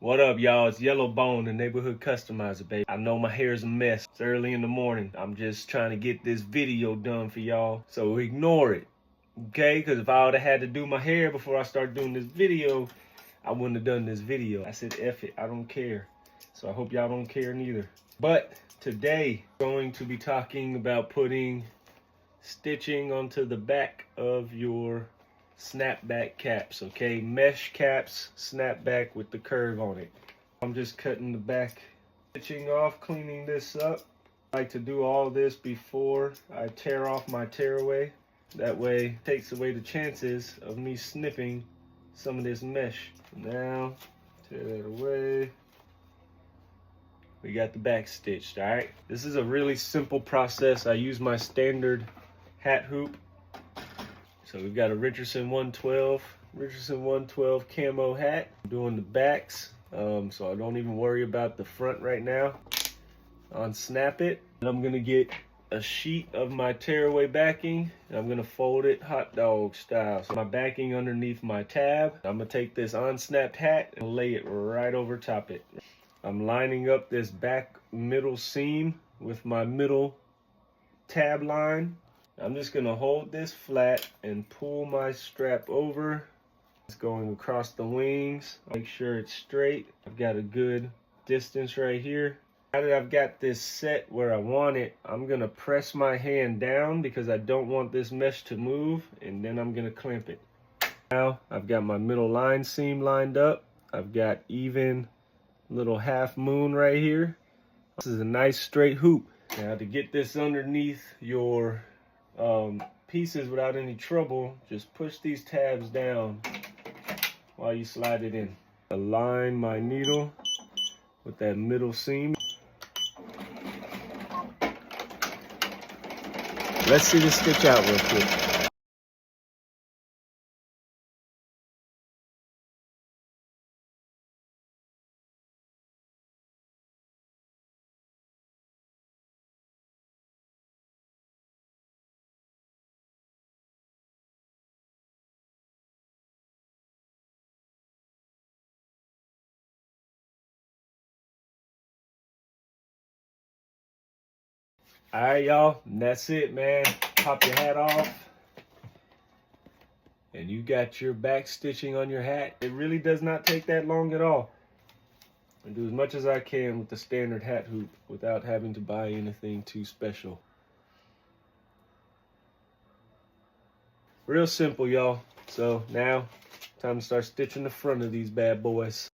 What up, y'all? It's Yellow Bone, the neighborhood customizer, baby. I know my hair's a mess. It's early in the morning. I'm just trying to get this video done for y'all, so ignore it, okay? Because if I would have had to do my hair before I start doing this video, I wouldn't have done this video. I said, F it, I don't care. So I hope y'all don't care neither. But today, I'm going to be talking about putting stitching onto the back of your snapback caps, okay? Mesh caps, snapback with the curve on it. I'm just cutting the back stitching off, cleaning this up. I like to do all this before I tear off my tearaway. That way it takes away the chances of me snipping some of this mesh. Now, tear that away. We got the back stitched, all right? This is a really simple process. I use my standard hat hoop. So we've got a Richardson 112 camo hat. I'm doing the backs, so I don't even worry about the front right now. Unsnap it, and I'm gonna get a sheet of my tearaway backing, and I'm gonna fold it hot dog style. So my backing underneath my tab. I'm gonna take this unsnapped hat and lay it right over top it. I'm lining up this back middle seam with my middle tab line. I'm just gonna hold this flat and pull my strap over. It's going across the wings. Make sure it's straight. I've got a good distance right here. Now that I've got this set where I want it, I'm gonna press my hand down because I don't want this mesh to move, and then I'm gonna clamp it. Now I've got my middle line seam lined up. I've got even little half moon right here. This is a nice straight hoop. Now to get this underneath your pieces without any trouble, just push these tabs down while you slide it in. Align my needle with that middle seam. Let's see this stitch out real quick. All right, y'all, and that's it, man. Pop your hat off, and you got your back stitching on your hat. It really does not take that long at all. I do as much as I can with the standard hat hoop without having to buy anything too special. Real simple, y'all. So now, time to start stitching the front of these bad boys.